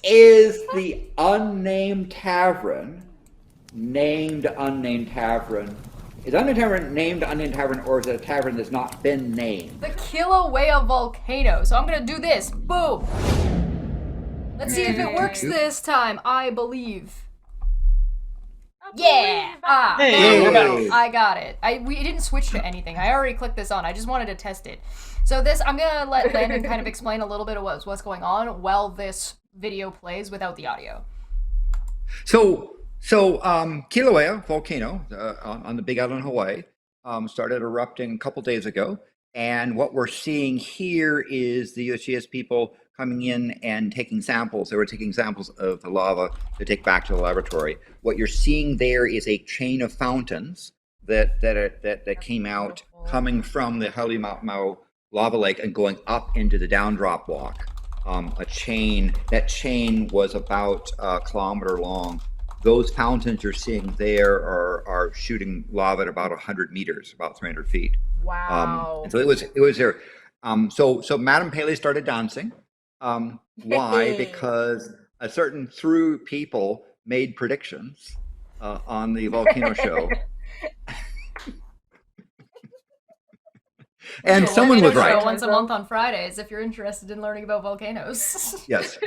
Is the unnamed tavern named unnamed tavern? Is unnamed tavern named unnamed tavern, or is it a tavern that's not been named? The Kilauea volcano. So I'm gonna do this. Boom. Let's see if it works this time. I believe. Yeah! Hey, we're back. I got it. We didn't switch to anything. I already clicked this on. I just wanted to test it. So this, I'm gonna let Landon kind of explain a little bit of what's going on while this video plays without the audio. So Kilauea volcano on the Big Island, Hawaii, started erupting a couple days ago. And what we're seeing here is the USGS people coming in and taking samples. They were taking samples of the lava to take back to the laboratory. What you're seeing there is a chain of fountains that came out coming from the Halimau lava lake and going up into the downdrop block. That chain was about a kilometer long. Those fountains you're seeing there are shooting lava at about 100 meters, about 300 feet. Wow. And so it was there. So Madame Paley started dancing. Why? Because a certain through people made predictions on the volcano show. And someone was right. Once a month on Fridays, if you're interested in learning about volcanoes. Yes.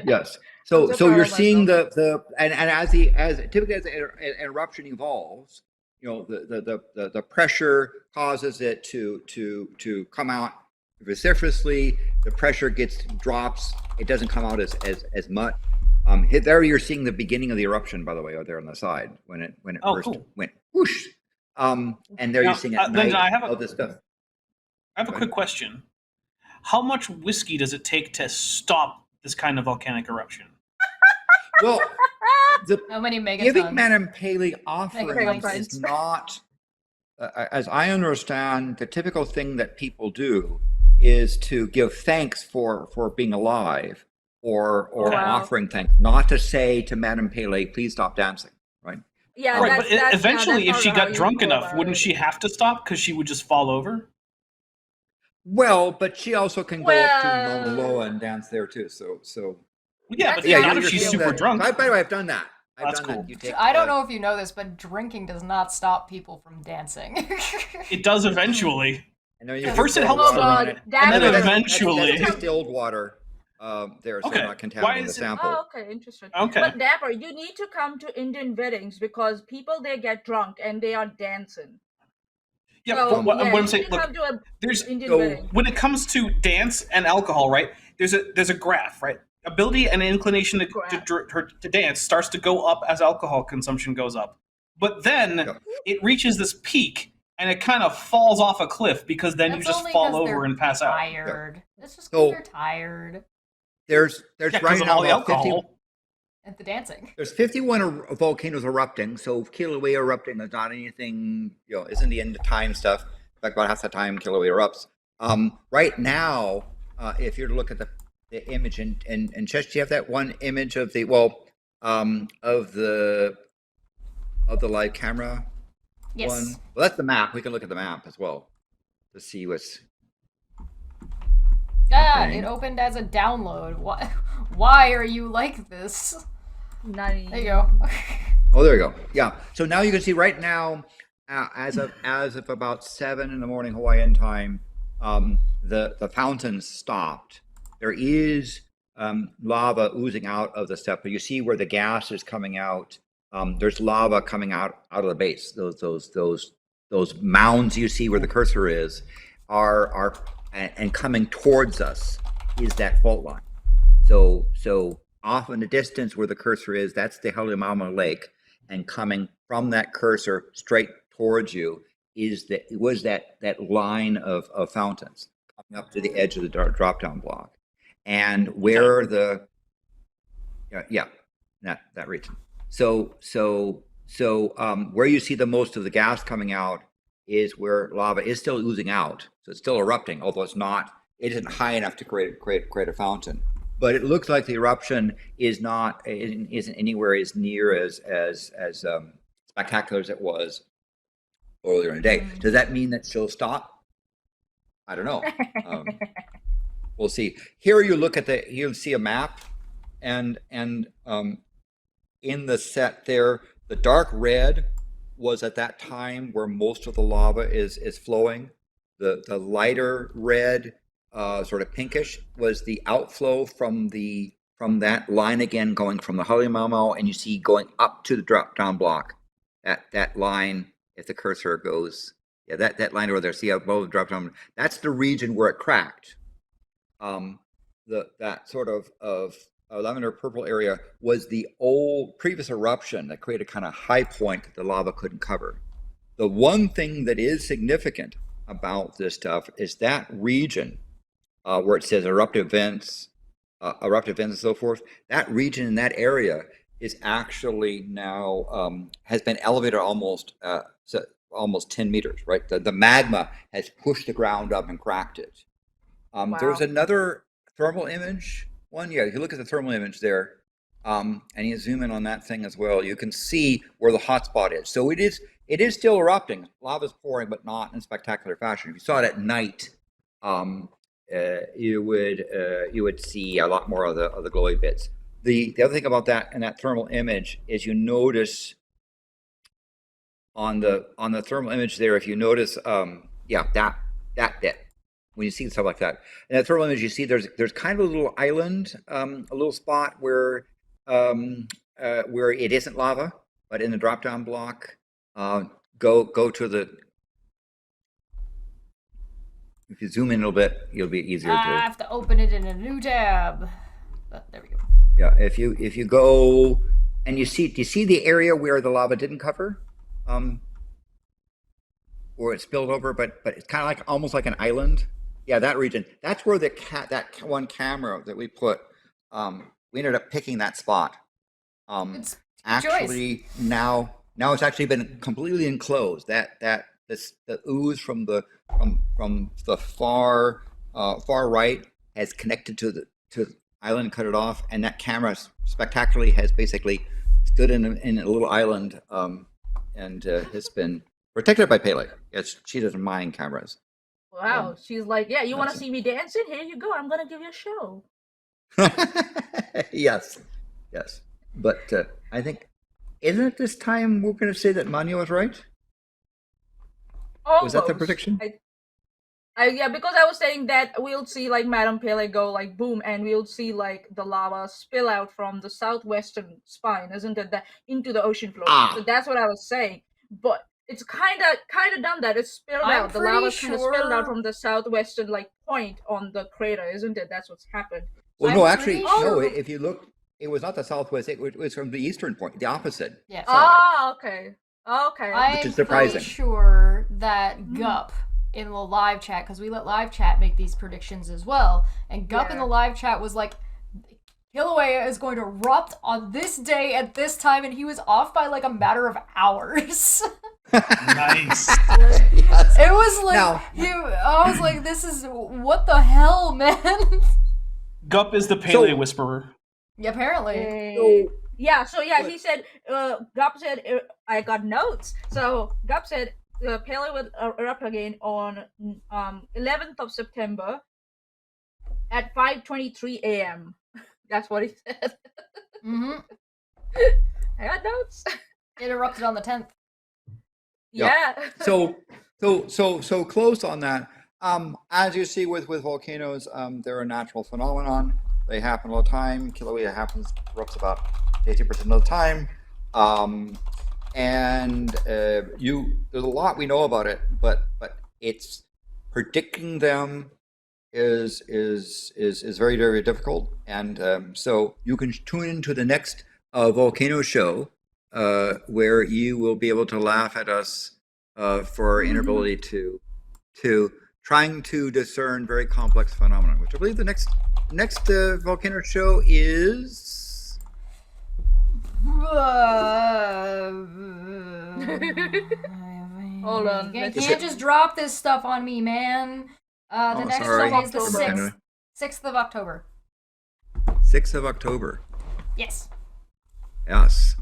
So you're seeing and as typically as an eruption evolves, the pressure causes it to come out vociferously. The pressure drops. It doesn't come out as much. There you're seeing the beginning of the eruption, by the way, out there on the side when it first went whoosh. And there you're seeing at night all this stuff. I have a quick question. How much whiskey does it take to stop this kind of volcanic eruption? Well, how many megatons? Giving Madame Paley offerings is not, as I understand, the typical thing that people do is to give thanks for being alive or offering thanks, not to say to Madame Paley, please stop dancing, right? Yeah, right, but eventually, if she got drunk enough, wouldn't she have to stop because she would just fall over? Well, but she also can go up to Mauna Loa and dance there too. So yeah, but not if she's super drunk. By the way, I've done that. That's cool. I don't know if you know this, but drinking does not stop people from dancing. It does eventually. First it helps them, and then eventually. That's distilled water there, so not contaminating the sample. Oh, okay, interesting. Okay. But Deborah, you need to come to Indian weddings because people there get drunk and they are dancing. Yeah, so, what I'm saying, look, when it comes to dance and alcohol, right? There's a graph, right? Ability and inclination to dance starts to go up as alcohol consumption goes up, but then it reaches this peak and it kind of falls off a cliff because then you just fall over and pass out. Tired. It's just because they're tired. There's right now about 50. And the dancing. There's 51 volcanoes erupting, so Kilauea erupting is not anything, isn't the end of time stuff. In fact, about half the time Kilauea erupts. Right now, if you're to look at the image, and Chesh, do you have that one image of the live camera? Yes. One? Well, that's the map. We can look at the map as well to see what's. It opened as a download. Why are you like this? There you go. Oh, there you go. Yeah. So now you can see right now, as of about 7 in the morning Hawaiian time, the fountains stopped. There is lava oozing out of the stuff, but you see where the gas is coming out. There's lava coming out of the base. Those mounds you see where the cursor is are and coming towards us is that fault line. So off in the distance where the cursor is, that's the Halimau Lake, and coming from that cursor straight towards you was that line of fountains coming up to the edge of the drop down block, and where that region. So where you see the most of the gas coming out is where lava is still oozing out, so it's still erupting, although it isn't high enough to create a fountain. But it looks like the eruption isn't anywhere as near as spectacular as it was earlier in the day. Does that mean that she'll stop? I don't know. We'll see. Here you see a map in the set there, the dark red was at that time where most of the lava is flowing. The lighter red, sort of pinkish, was the outflow from that line again, going from the Halemaumau, and you see going up to the drop down block. That line, if the cursor goes, yeah, that line over there, see above the drop down, that's the region where it cracked. That sort of lavender purple area was the old previous eruption that created a kind of high point that the lava couldn't cover. The one thing that is significant about this stuff is that region where it says eruptive vents and so forth. That region in that area is actually now has been elevated almost 10 meters. Right, the magma has pushed the ground up and cracked it. Wow. There's another thermal image one. Yeah, if you look at the thermal image there, and you zoom in on that thing as well, you can see where the hot spot is. So it is still erupting. Lava's pouring, but not in spectacular fashion. If you saw it at night, you would see a lot more of the glowy bits. The other thing about that and that thermal image is you notice on the thermal image there, if you notice, that bit. When you see stuff like that, in that thermal image, you see there's kind of a little island, a little spot where it isn't lava, but in the drop down block, go to the. If you zoom in a little bit, it'll be easier to. I have to open it in a new tab. But there we go. Yeah, if you go and do you see the area where the lava didn't cover, where it spilled over, but it's kind of like almost like an island. Yeah, that region. That's where that one camera that we put. We ended up picking that spot. It's Actually, choice. now it's actually been completely enclosed. The ooze from the far right has connected to the island, cut it off, and that camera spectacularly has basically stood in a little island, and has been protected by Pele. Yes, she doesn't mind cameras. Wow. She's like, yeah, you want to that's it. see me dancing? Here you go. I'm going to give you a show. Yes. But I think, isn't it this time we're going to say that Manya was right? Almost. Was that the prediction? Yeah, because I was saying that we'll see like Madame Pele go like boom, and we'll see like the lava spill out from the southwestern spine, isn't it? That into the ocean floor. So that's what I was saying. But it's kind of done that. It's spilled I'm out. The pretty lava's kind of spilled out sure- from the southwestern like point on the crater, isn't it? That's what's happened. Well, I'm no, pretty actually, sure- no. If you look, it was not the southwest. It was from the eastern point, the opposite. Yes. Ah, okay. I'm Which is surprising. pretty sure that Gup in the live chat, because we let live chat make these predictions as well, and Gup in the live chat was like, Kilauea is going to erupt on this day at this time, and he was off by like a matter of hours. Nice. Yes. It was like, Now- I was like, this is, what the hell, man? Gup is the Pele So- whisperer. Yeah, apparently. So he said, Gup said, I got notes. So Gup said, Pele will erupt again on 11th of September at 5:23 a.m. That's what he said. Mm-hmm. I got notes. It erupted on the 10th. Yeah. Yeah. So close on that. As you see with volcanoes, they're a natural phenomenon. They happen all the time. Kilauea erupts about 80% of the time. And there's a lot we know about it, but it's predicting them is very, very difficult. And so you can tune into the next volcano show, where you will be able to laugh at us for our inability to trying to discern very complex phenomena, which I believe the next volcano show is. Hold on. You let's can't see. just drop this stuff on me, man. The next sorry. one is the October. 6th of October. 6th of October. Yes. Yes.